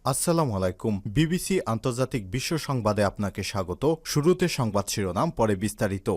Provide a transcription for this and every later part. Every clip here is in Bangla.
আসসালামু আলাইকুম। বিবিসি আন্তর্জাতিক বিশ্ব সংবাদে আপনাকে স্বাগত। শুরুতে সংবাদ শিরোনাম, পরে বিস্তারিত।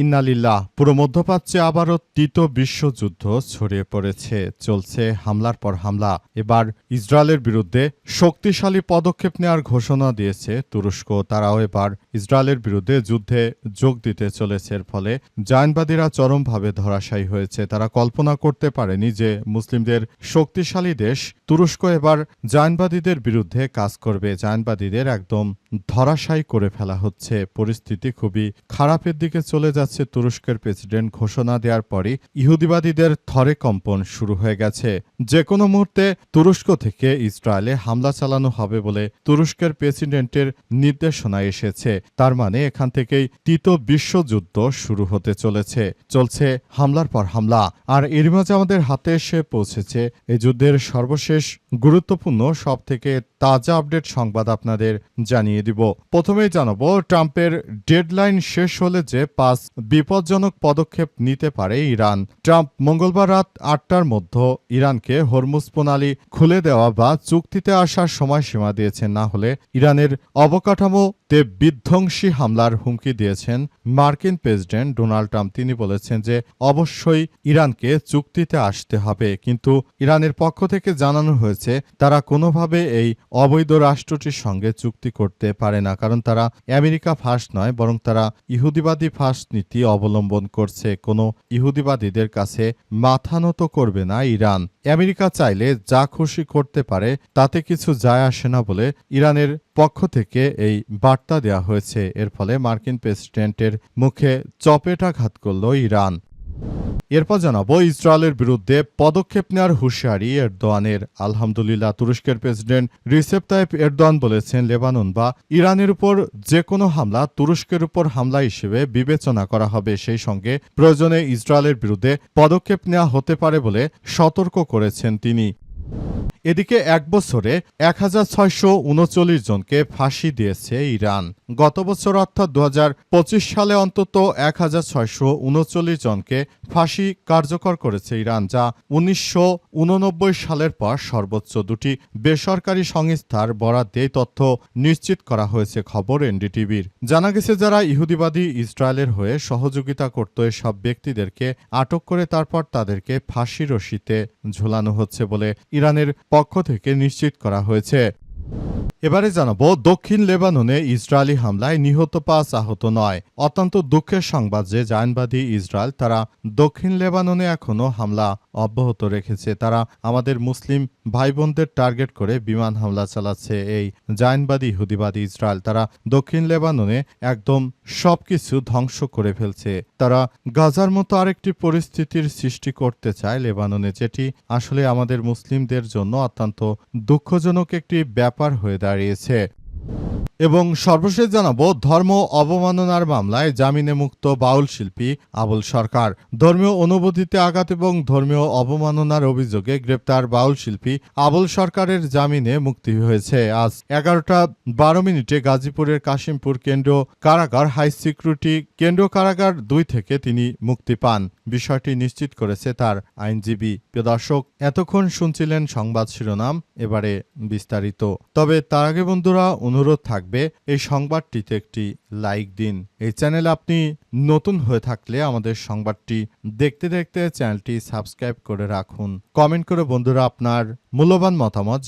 ইন্নালিল্লাহ, পুরো মধ্যপ্রাচ্যে আবারও তৃতীয় বিশ্বযুদ্ধ ছড়িয়ে পড়েছে। চলছে হামলার পর হামলা। এবার ইসরায়েলের বিরুদ্ধে শক্তিশালী পদক্ষেপ নেওয়ার ঘোষণা দিয়েছে তুরস্ক। তারাও এবার ইসরায়েলের বিরুদ্ধে যুদ্ধে যোগ দিতে চলেছে। এর ফলে জায়নবাদীরা চরমভাবে ধরাশায়ী হয়েছে। তারা কল্পনা করতে পারেনি যে মুসলিমদের শক্তিশালী দেশ তুরস্ক এবার জায়নবাদীদের বিরুদ্ধে কাজ করবে। জায়নবাদীদের একদম ধরাশায়ী করে ফেলা হচ্ছে। পরিস্থিতি খুবই খারাপের দিকে চলে যাচ্ছে। তুরস্কের প্রেসিডেন্ট ঘোষণা দেওয়ার পরই ইহুদিবাদীদের থরে কম্পন শুরু হয়ে গেছে। যে কোনো মুহূর্তে তুরস্ক থেকে ইসরায়েলে হামলা চালানো হবে বলে তুরস্কের প্রেসিডেন্টের নির্দেশনা এসেছে। তার মানে এখান থেকেই তৃতীয় বিশ্বযুদ্ধ শুরু হতে চলেছে। চলছে হামলার পর হামলা। আর এর মাঝে আমাদের হাতে এসে পৌঁছেছে এই যুদ্ধের সর্বশেষ গুরুত্বপূর্ণ সব থেকে তাজা আপডেট সংবাদ আপনাদের জানিয়ে দিব। প্রথমেই জানাবো, ট্রাম্পের ডেডলাইন শেষ হলে যে 5 বিপজ্জনক পদক্ষেপ নিতে পারে ইরান। ট্রাম্প মঙ্গলবার রাত 8টার মধ্যে ইরানকে হরমুজ প্রণালী খুলে দেওয়া বা চুক্তিতে আসার সময়সীমা দিয়েছেন, না হলে ইরানের অবকাঠামোতে বিধ্বংসী হামলার হুমকি দিয়েছেন মার্কিন প্রেসিডেন্ট ডোনাল্ড ট্রাম্প। তিনি বলেছেন যে অবশ্যই ইরানকে চুক্তিতে আসতে হবে, কিন্তু ইরানের পক্ষ থেকে জানানো হয়েছে তারা কোনোভাবে এই অবৈধ রাষ্ট্রটির সঙ্গে চুক্তি করতে পারে না, কারণ তারা আমেরিকা ফার্স্ট নয়, বরং তারা ইহুদিবাদী ফার্স্ট নীতি অবলম্বন করছে। কোনো ইহুদিবাদীদের কাছে মাথা নত করবে না ইরান। আমেরিকা চাইলে যা খুশি করতে পারে, তাতে কিছু যায় আসে না বলে ইরানের পক্ষ থেকে এই বার্তা দেওয়া হয়েছে। এর ফলে মার্কিন প্রেসিডেন্টের মুখে চপেটাঘাত করল ইরান। এরপর জানাবো, ইসরায়েলের বিরুদ্ধে পদক্ষেপ নেওয়ার হুঁশিয়ারি এরদোয়ানের। আলহামদুলিল্লাহ, তুরস্কের প্রেসিডেন্ট রিসেপ তাইপ এরদোয়ান বলেছেন লেবানন বা ইরানের উপর যে কোনো হামলা তুরস্কের উপর হামলা হিসেবে বিবেচনা করা হবে। সেই সঙ্গে প্রয়োজনে ইসরায়েলের বিরুদ্ধে পদক্ষেপ নেওয়া হতে পারে বলে সতর্ক করেছেন তিনি। এদিকে এক বছরে 1639 জনকে ফাঁসি দিয়েছে ইরান। গত বছর অর্থাৎ 2025 সালে অন্তত 1639 জনকে ফাঁসি কার্যকর করেছে ইরান, যা 1989 সালের পর সর্বোচ্চ। দুটি বেসরকারি সংস্থার বরাদ্দে এই তথ্য নিশ্চিত করা হয়েছে। খবর এনডিটিভির। জানা গেছে, যারা ইহুদিবাদী ইসরায়েলের হয়ে সহযোগিতা করত এসব ব্যক্তিদেরকে আটক করে তারপর তাদেরকে ফাঁসি রশিতে ঝুলানো হচ্ছে বলে ইরানের পক্ষ থেকে নিশ্চিত করা হয়েছে। এবারে জানাবো, দক্ষিণ লেবাননে ইসরায়েলি হামলায় নিহত 5, আহত 9। অত্যন্ত দুঃখের সংবাদ যে জায়নবাদী ইসরায়েল তারা দক্ষিণ লেবাননে এখনও হামলা অব্যাহত রেখেছে। তারা আমাদের মুসলিম ভাই বোনদের টার্গেট করে বিমান হামলা চালাচ্ছে। এই জায়নবাদী ইহুদিবাদী ইসরায়েল তারা দক্ষিণ লেবাননে একদম সবকিছু ধ্বংস করে ফেলছে। তারা গাজার মতো আরেকটি পরিস্থিতির সৃষ্টি করতে চায় লেবাননে, যেটি আসলে আমাদের মুসলিমদের জন্য অত্যন্ত দুঃখজনক একটি ব্যাপার হয়ে দাঁড়িয়েছে। এবং সর্বশেষ জানাবো, ধর্ম অবমাননার মামলায় জামিনে মুক্ত বাউল শিল্পী আবুল সরকার। ধর্মীয় অনুভূতিতে আঘাত এবং ধর্মীয় অবমাননার অভিযোগে গ্রেপ্তার বাউল শিল্পী আবুল সরকারের জামিনে মুক্তি হয়েছে। আজ 11:12 গাজীপুরের কাশিমপুর কেন্দ্রীয় কারাগার হাই সিকিউরিটি কেন্দ্রীয় কারাগার 2 থেকে তিনি মুক্তি পান। বিষয়টি নিশ্চিত করেছে তার আইনজীবী। প্রিয় দর্শক, এতক্ষণ শুনছিলেন সংবাদ শিরোনাম, এবারে বিস্তারিত। তবে তার আগে বন্ধুরা, অনুরোধ থাকবে এই সংবাদটিতে একটি লাইক দিন। এই চ্যানেলে আপনি নতুন হয়ে থাকলে আমাদের সংবাদটি দেখতে দেখতে চ্যানেলটি সাবস্ক্রাইব করে রাখুন। কমেন্ট করে বন্ধুরা আপনার মূল্যবান মতামত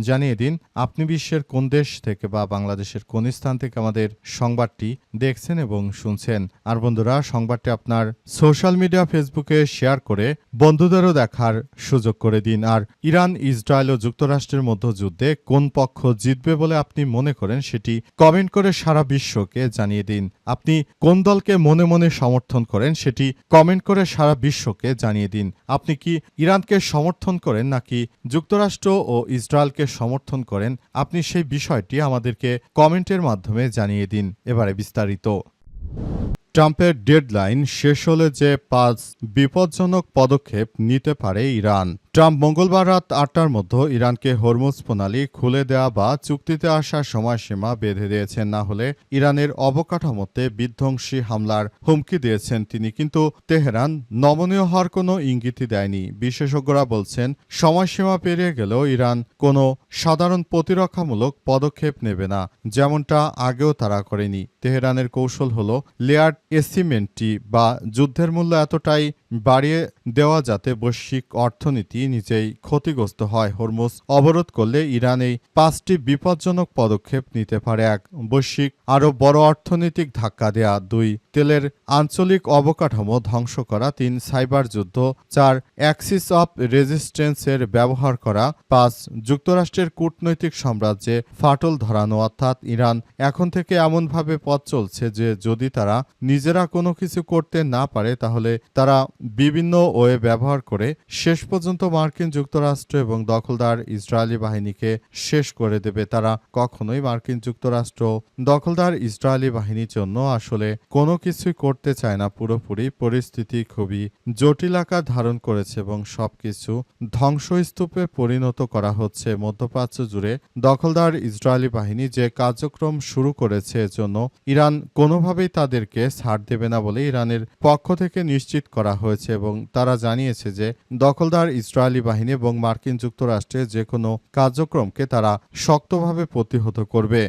জানিয়ে দিন আপনি বিশ্বের কোন দেশ থেকে বা বাংলাদেশের কোন স্থান থেকে আমাদের সংবাদটি দেখছেন এবং শুনছেন। আর বন্ধুরা, সংবাদটি আপনার সোশ্যাল মিডিয়া ফেসবুকে শেয়ার করে বন্ধুদেরও দেখার সুযোগ করে দিন। আর ইরান, ইসরায়েল ও যুক্তরাষ্ট্রের মধ্যে যুদ্ধে কোন পক্ষ জিতবে বলে আপনি মনে করেন সেটি কমেন্ট করে সারা বিশ্বকে জানিয়ে দিন। আপনি কোন দলকে মনে মনে সমর্থন করেন সেটি কমেন্ট করে সারা বিশ্বকে জানিয়ে দিন। আপনি কি ইরানকে সমর্থন করেন নাকি যুক্তরাষ্ট্র ও ইসরায়েলকে সমর্থন করেন? আপনি সেই বিষয়টি আমাদেরকে কমেন্টের মাধ্যমে জানিয়ে দিন। এবারে বিস্তারিত। ট্রাম্পের ডেডলাইন শেষ হলে যে 5 বিপজ্জনক পদক্ষেপ নিতে পারে ইরান। ট্রাম্প মঙ্গলবার রাত ৮টার মধ্যে ইরানকে হরমুজ প্রণালী খুলে দেওয়া বা চুক্তিতে আসার সময়সীমা বেঁধে দিয়েছেন, না হলে ইরানের অবকাঠামোতে বিধ্বংসী হামলার হুমকি দিয়েছেন তিনি। কিন্তু তেহরান নমনীয় হওয়ার কোনো ইঙ্গিতই দেয়নি। বিশেষজ্ঞরা বলছেন, সময়সীমা পেরিয়ে গেলেও ইরান কোনো সাধারণ প্রতিরক্ষামূলক পদক্ষেপ নেবে না, যেমনটা আগেও তারা করেনি। তেহরানের কৌশল হল লেয়ার্ড এসিমেন্টটি বা যুদ্ধের মূল্য এতটাই বাড়িয়ে দেওয়া যাতে বৈশ্বিক অর্থনীতি নিজেই ক্ষতিগ্রস্ত হয়। হরমুজ অবরোধ করলে ইরান এই 5টি বিপজ্জনক পদক্ষেপ নিতে পারে: 1. বৈশ্বিক আরও বড় অর্থনৈতিক ধাক্কা দেয়া, 2. তেলের আঞ্চলিক অবকাঠামো ধ্বংস করা, 3. সাইবার যুদ্ধ, 4. অ্যাক্সিস অফ রেজিস্ট্যান্সের ব্যবহার করা, 5. যুক্তরাষ্ট্রের কূটনৈতিক সাম্রাজ্যে ফাটল ধরানো। অর্থাৎ ইরান এখন থেকে এমনভাবে পথ চলছে যে যদি তারা নিজেরা কোনো কিছু করতে না পারে তাহলে তারা বিভিন্ন ওয়ে ব্যবহার করে শেষ পর্যন্ত মার্কিন যুক্তরাষ্ট্র এবং দখলদার ইসরায়েলি বাহিনীকে শেষ করে দেবে। তারা কখনোই মার্কিন যুক্তরাষ্ট্র দখলদার ইসরায়েলি বাহিনীর জন্য আসলে কোনো কিছুই করতে চায় না। পুরোপুরি পরিস্থিতি খুবই জটিল আকার ধারণ করেছে এবং সবকিছু ধ্বংসস্তূপে পরিণত করা হচ্ছে। মধ্যপ্রাচ্য জুড়ে দখলদার ইসরায়েলি বাহিনী যে কার্যক্রম শুরু করেছে এজন্য ইরান কোনোভাবেই তাদেরকে ছাড় দেবে না বলে ইরানের পক্ষ থেকে নিশ্চিত করা হয়েছে এবং তারা জানিয়েছে যে দখলদার ইসরায়েলি বাহিনী এবং মার্কিন যুক্তরাষ্ট্রের যে কোনো কার্যক্রমকে তারা শক্তভাবে প্রতিহত করবে।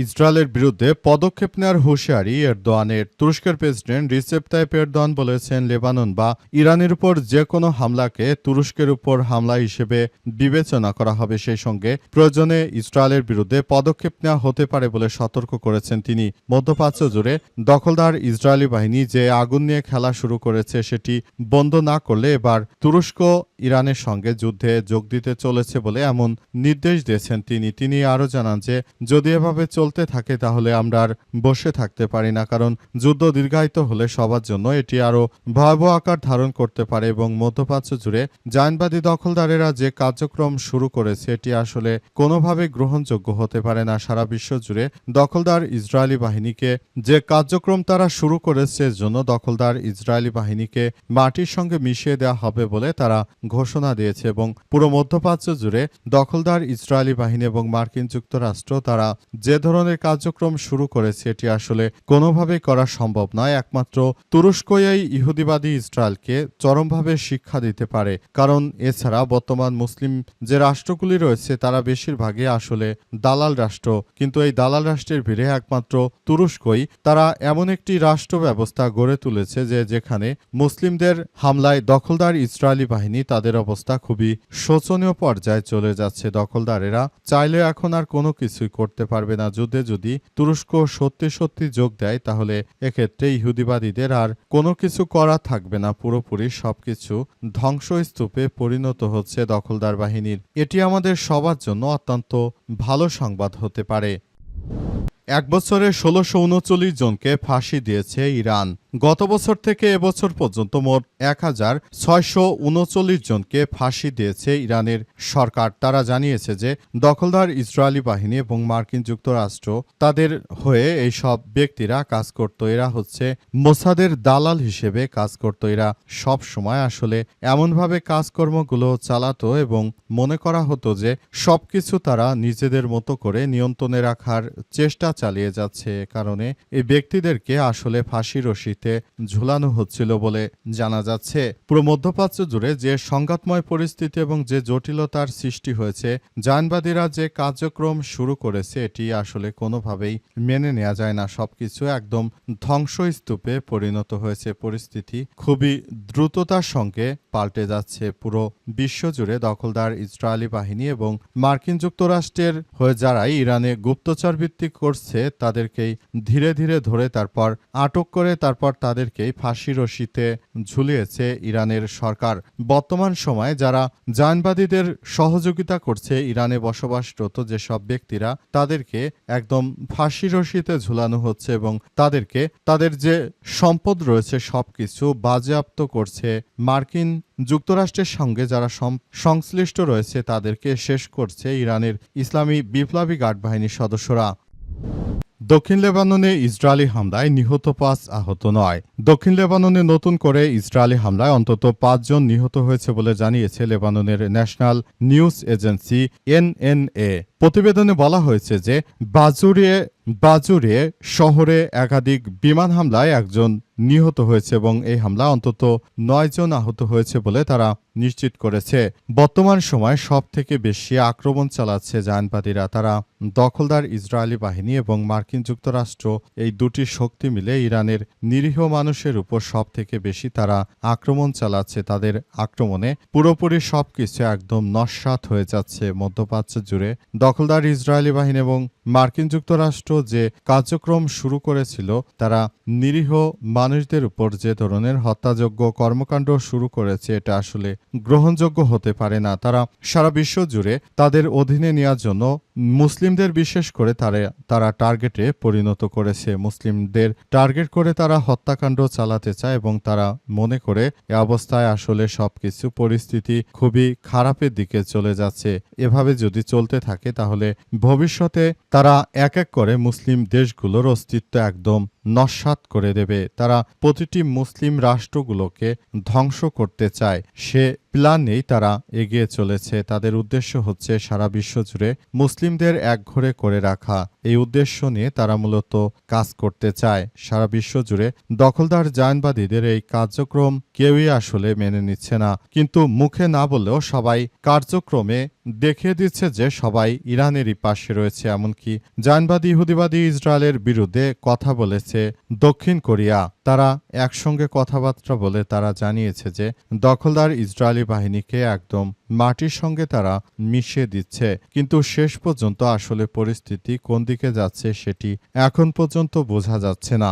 ইসরায়েলের বিরুদ্ধে পদক্ষেপ নেওয়ার হুঁশিয়ারি এরদোয়ানের। তুরস্কের প্রেসিডেন্ট রিসেপ তাইপ এরদোয়ান বলেছেন, লেবানন বা ইরানের উপর যে কোনো হামলাকে তুরস্কের উপর হামলা হিসেবে বিবেচনা করা হবে। সেই সঙ্গে প্রয়োজনে ইসরায়েলের বিরুদ্ধে পদক্ষেপ নেওয়া হতে পারে বলে সতর্ক করেছেন তিনি। মধ্যপ্রাচ্য জুড়ে দখলদার ইসরায়েলি বাহিনী যে আগুন নিয়ে খেলা শুরু করেছে সেটি বন্ধ না করলে এবার তুরস্ক ইরানের সঙ্গে যুদ্ধে যোগ দিতে চলেছে বলে এমন নির্দেশ দিয়েছেন তিনি আরও জানান যে যদি এভাবে চলতে থাকে তাহলে আমরা আর বসে থাকতে পারি না, কারণ যুদ্ধ দীর্ঘায়িত হলে সবার জন্য এটি আরও ভয়াবহ আকার ধারণ করতে পারে এবং মধ্যপ্রাচ্য জুড়ে জায়নবাদী দখলদারেরা যে কার্যক্রম শুরু করেছে এটি আসলে কোনোভাবে গ্রহণযোগ্য হতে পারে না। সারা বিশ্ব জুড়ে দখলদার ইসরায়েলি বাহিনীকে যে কার্যক্রম তারা শুরু করেছে এর জন্য দখলদার ইসরায়েলি বাহিনীকে মাটির সঙ্গে মিশিয়ে দেওয়া হবে বলে তারা ঘোষণা দিয়েছে এবং পুরো মধ্যপ্রাচ্য জুড়ে দখলদার ইসরায়েলি বাহিনী এবং মার্কিন যুক্তরাষ্ট্র তারা যে ধরনের কার্যক্রম শুরু করেছে এটি আসলে কোনোভাবেই করা সম্ভব নয়। একমাত্র তুরস্কই এই ইহুদিবাদী ইসরায়েলকে চরমভাবে শিক্ষা দিতে পারে, কারণ এছাড়া বর্তমান মুসলিম যে রাষ্ট্রগুলি রয়েছে তারা বেশিরভাগই আসলে দালাল রাষ্ট্র, কিন্তু এই দালাল রাষ্ট্রের ভিড়ে একমাত্র তুরস্কই তারা এমন একটি রাষ্ট্র ব্যবস্থা গড়ে তুলেছে যে যেখানে মুসলিমদের হামলায় দখলদার ইসরায়েলি বাহিনী তাদের অবস্থা খুবই শোচনীয় পর্যায়ে চলে যাচ্ছে। দখলদারেরা চাইলে এখন আর কোনো কিছুই করতে পারবে না। যুদ্ধে যদি তুরস্ক সত্যি সত্যি যোগ দেয় তাহলে এক্ষেত্রে ইহুদিবাদীদের আর কোনো কিছু করা থাকবে না, পুরোপুরি সবকিছু ধ্বংসস্তূপে পরিণত হচ্ছে দখলদার বাহিনীর। এটি আমাদের সবার জন্য অত্যন্ত ভালো সংবাদ হতে পারে। এক বছরে ১৬৩৯ জনকে ফাঁসি দিয়েছে ইরান। গত বছর থেকে এবছর পর্যন্ত মোট ১,৬৩৯ জনকে ফাঁসি দিয়েছে ইরানের সরকার। তারা জানিয়েছে যে দখলদার ইসরায়েলি বাহিনী এবং মার্কিন যুক্তরাষ্ট্র তাদের হয়ে এই সব ব্যক্তিরা কাজ করত। এরা হচ্ছে মোসাদের দালাল হিসেবে কাজ করত। এরা সব সময় আসলে এমনভাবে কাজকর্মগুলো চালাতো এবং মনে করা হতো যে সবকিছু তারা নিজেদের মতো করে নিয়ন্ত্রণে রাখার চেষ্টা চালিয়ে যাচ্ছে। কারণে এই ব্যক্তিদেরকে আসলে ফাঁসি রশিতে ঝুলানো হচ্ছিল বলে জানা যাচ্ছে। পুরো মধ্যপ্রাচ্য জুড়ে যে সংঘাতময় পরিস্থিতি এবং যে জটিলতার সৃষ্টি হয়েছে, জায়নবাদীরা যে কার্যক্রম শুরু করেছে এটি আসলে কোনোভাবেই মেনে নেওয়া যায় না। সবকিছু একদম ধ্বংসস্তূপে পরিণত হয়েছে। পরিস্থিতি খুবই দ্রুততার সঙ্গে পাল্টে যাচ্ছে। পুরো বিশ্বজুড়ে দখলদার ইসরায়েলি বাহিনী এবং মার্কিন যুক্তরাষ্ট্রের হয়ে যারাই ইরানে গুপ্তচর ভিত্তিক করছে তাদেরকেই ধীরে ধীরে ধরে তারপর আটক করে তারপর তাদেরকেই ফাঁসি রশিতে ঝুলিয়েছে ইরানের সরকার। বর্তমান সময়ে যারা জায়নবাদীদের সহযোগিতা করছে ইরানে বসবাসরত যেসব ব্যক্তিরা তাদেরকে একদম ফাঁসি রশিতে ঝুলানো হচ্ছে এবং তাদেরকে তাদের যে সম্পদ রয়েছে সবকিছু বাজেয়াপ্ত করছে। মার্কিন যুক্তরাষ্ট্রের সঙ্গে যারা সংশ্লিষ্ট রয়েছে তাদেরকে শেষ করছে ইরানের ইসলামী বিপ্লবী গার্ড বাহিনীর সদস্যরা। দক্ষিণ লেবাননে ইসরায়েলি হামলায় নিহত ৫, আহত ৯। দক্ষিণ লেবাননে নতুন করে ইসরায়েলি হামলায় অন্তত ৫ জন নিহত হয়েছে বলে জানিয়েছে লেবাননের ন্যাশনাল নিউজ এজেন্সি এনএনএ। প্রতিবেদনে বলা হয়েছে যে বাজুরিয়ে শহরে একাধিক বিমান হামলায় একজন নিহত হয়েছে এবং এই হামলায় অন্তত ৯ জন আহত হয়েছে বলে তারা নিশ্চিত করেছে। বর্তমান সময়ে সবথেকে বেশি আক্রমণ চালাচ্ছে জায়নবাদীরা। তারা দখলদার ইসরায়েলি বাহিনী এবং মার্কিন যুক্তরাষ্ট্র এই দুটি শক্তি মিলে ইরানের নিরীহ মানুষের উপর সবথেকে বেশি তারা আক্রমণ চালাচ্ছে। তাদের আক্রমণে পুরোপুরি সবকিছু একদম নস্যাৎ হয়ে যাচ্ছে মধ্যপ্রাচ্য জুড়ে। দখলদার ইসরায়েলি বাহিনী এবং মার্কিন যুক্তরাষ্ট্র যে কার্যক্রম শুরু করেছিল, তারা নিরীহ মানুষদের উপর যে ধরনের হত্যাযোগ্য কর্মকাণ্ড শুরু করেছে, এটা আসলে গ্রহণযোগ্য হতে পারে না। তারা সারা বিশ্ব জুড়ে তাদের অধীনে নেওয়ার জন্য মুসলিমদের বিশেষ করে তারা টার্গেটে পরিণত করেছে। মুসলিমদের টার্গেট করে তারা হত্যাকাণ্ড চালাতে চায় এবং তারা মনে করে এ অবস্থায় আসলে সবকিছু পরিস্থিতি খুবই খারাপের দিকে চলে যাচ্ছে। এভাবে যদি চলতে থাকে তাহলে ভবিষ্যতে তারা এক এক করে মুসলিম দেশগুলোর অস্তিত্ব একদম নস্যাৎ করে দেবে। তারা প্রতিটি মুসলিম রাষ্ট্রগুলোকে ধ্বংস করতে চায়। সে প্ল্যানেই তারা এগিয়ে চলেছে। তাদের উদ্দেশ্য হচ্ছে সারা বিশ্ব জুড়ে মুসলিমদের একঘরে করে রাখা। এই উদ্দেশ্য নিয়ে তারা মূলত কাজ করতে চায়। সারা বিশ্ব জুড়ে দখলদার জায়নবাদীদের এই কার্যক্রম কেউই আসলে মেনে নিচ্ছে না, কিন্তু মুখে না বললেও সবাই কার্যক্রমে দেখিয়ে দিচ্ছে যে সবাই ইরানেরই পাশে রয়েছে। এমনকি জায়নবাদী ইহুদিবাদী ইসরায়েলের বিরুদ্ধে কথা বলেছে দক্ষিণ কোরিয়া। তারা একসঙ্গে কথাবার্তা বলে তারা জানিয়েছে যে দখলদার ইসরায়েলি বাহিনীকে একদম মাটির সঙ্গে তারা মিশিয়ে দিচ্ছে। কিন্তু শেষ পর্যন্ত আসলে পরিস্থিতি কোন দিকে যাচ্ছে সেটি এখন পর্যন্ত বোঝা যাচ্ছে না।